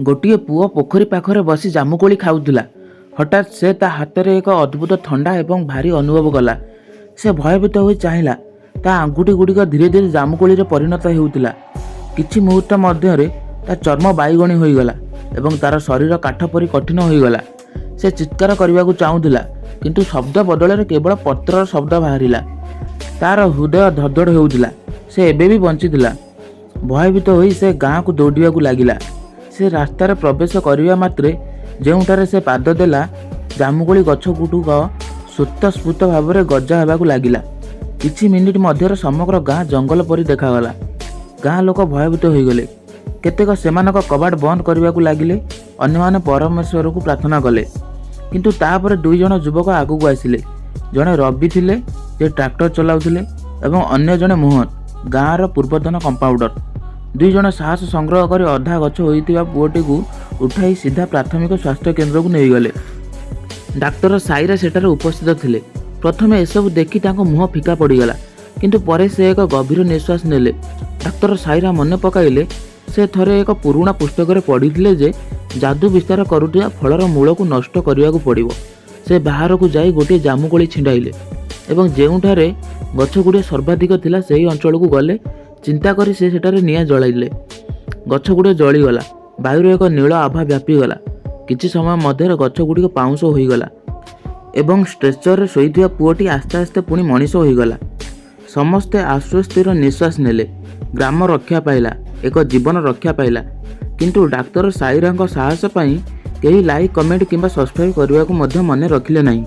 ଗୋଟିଏ ପୁଅ ପୋଖରୀ ପାଖରେ ବସି ଜାମୁକୋଳି ଖାଉଥିଲା। ହଠାତ୍ ସେ ତା ହାତରେ ଏକ ଅଦ୍ଭୁତ ଥଣ୍ଡା ଏବଂ ଭାରି ଅନୁଭବ କଲା। ସେ ଭୟଭୀତ ହୋଇ ଚାହିଁଲା। ତା ଆଙ୍ଗୁଠି ଗୁଡ଼ିକ ଧୀରେ ଧୀରେ ଜାମୁକୋଳିରେ ପରିଣତ ହେଉଥିଲା। କିଛି ମୁହୂର୍ତ୍ତ ମଧ୍ୟରେ ତା ଚର୍ମ ବାଇଗଣୀ ହୋଇଗଲା ଏବଂ ତାର ଶରୀର କାଠ ପରି କଠିନ ହୋଇଗଲା। ସେ ଚିତ୍କାର କରିବାକୁ ଚାହୁଁଥିଲା, କିନ୍ତୁ ଶବ୍ଦ ବଦଳରେ କେବଳ ପତ୍ରର ଶବ୍ଦ ବାହାରିଲା। ତାର ହୃଦୟ ଧଡ଼ଧଡ଼ ହେଉଥିଲା। ସେ ଏବେ ବି ବଞ୍ଚିଥିଲା। ଭୟଭୀତ ହୋଇ ସେ ଗାଁକୁ ଦୌଡ଼ିବାକୁ ଲାଗିଲା। ସେ ରାସ୍ତାରେ ପ୍ରବେଶ କରିବା ମାତ୍ରେ ଯେଉଁଠାରେ ସେ ପାଦ ଦେଲା, ଜାମୁକୋଳି ଗଛଗୁଡ଼ିକ ସ୍ୱତଃସ୍ଫୂର୍ତ୍ତ ଭାବରେ ଗଜା ହେବାକୁ ଲାଗିଲା। କିଛି ମିନିଟ୍ ମଧ୍ୟରେ ସମଗ୍ର ଗାଁ ଜଙ୍ଗଲ ପରି ଦେଖାଗଲା। ଗାଁ ଲୋକ ଭୟଭୀତ ହୋଇଗଲେ। କେତେକ ସେମାନଙ୍କ କବାଟ ବନ୍ଦ କରିବାକୁ ଲାଗିଲେ, ଅନ୍ୟମାନେ ପରମେଶ୍ୱରକୁ ପ୍ରାର୍ଥନା କଲେ। କିନ୍ତୁ ତାପରେ 2 ଜଣ ଯୁବକ ଆଗକୁ ଆସିଲେ। ଜଣେ ରବି ଥିଲେ, ଯେ ଟ୍ରାକ୍ଟର ଚଲାଉଥିଲେ, ଏବଂ ଅନ୍ୟ ଜଣେ ମୋହନ, ଗାଁର ପୂର୍ବତନ କମ୍ପାଉଣ୍ଡର। 2 ଜଣ ସାହସ ସଂଗ୍ରହ କରି ଅଧା ଗଛ ହୋଇଥିବା ପୁଅଟିକୁ ଉଠାଇ ସିଧା ପ୍ରାଥମିକ ସ୍ୱାସ୍ଥ୍ୟ କେନ୍ଦ୍ରକୁ ନେଇଗଲେ। ଡାକ୍ତର ସାଇରା ସେଠାରେ ଉପସ୍ଥିତ ଥିଲେ। ପ୍ରଥମେ ଏସବୁ ଦେଖି ତାଙ୍କ ମୁହଁ ଫିକା ପଡ଼ିଗଲା, କିନ୍ତୁ ପରେ ସେ ଏକ ଗଭୀର ନିଶ୍ୱାସ ନେଲେ। ଡାକ୍ତର ସାଇରା ମନେ ପକାଇଲେ, ସେ ଥରେ ଏକ ପୁରୁଣା ପୁସ୍ତକରେ ପଢ଼ିଥିଲେ ଯେ ଯାଦୁ ବିସ୍ତାର କରୁଥିବା ଫଳର ମୂଳକୁ ନଷ୍ଟ କରିବାକୁ ପଡ଼ିବ। ସେ ବାହାରକୁ ଯାଇ ଗୋଟିଏ ଜାମୁକୋଳି ଛିଣ୍ଡାଇଲେ ଏବଂ ଯେଉଁଠାରେ ଗଛଗୁଡ଼ିଏ ସର୍ବାଧିକ ଥିଲା ସେହି ଅଞ୍ଚଳକୁ ଗଲେ। ଚିନ୍ତା କରି ସେ ସେଠାରେ ନିଆଁ ଜଳାଇଲେ। ଗଛଗୁଡ଼ିଏ ଜଳିଗଲା। ବାୟୁରେ ଏକ ନୀଳ ଆଭା ବ୍ୟାପିଗଲା। କିଛି ସମୟ ମଧ୍ୟରେ ଗଛଗୁଡ଼ିକ ପାଉଁଶ ହୋଇଗଲା ଏବଂ ଷ୍ଟ୍ରେଚରରେ ଶୋଇଥିବା ପୁଅଟି ଆସ୍ତେ ଆସ୍ତେ ପୁଣି ମଣିଷ ହୋଇଗଲା। ସମସ୍ତେ ଆଶ୍ୱସ୍ତିର ନିଶ୍ୱାସ ନେଲେ। ଗ୍ରାମ ରକ୍ଷା ପାଇଲା, ଏକ ଜୀବନ ରକ୍ଷା ପାଇଲା। କିନ୍ତୁ ଡାକ୍ତର ସାଇରାଙ୍କ ସାହସ ପାଇଁ କେହି ଲାଇକ୍, କମେଣ୍ଟ କିମ୍ବା ସବସ୍କ୍ରାଇବ୍ କରିବାକୁ ମଧ୍ୟ ମନେ ରଖିଲେ ନାହିଁ।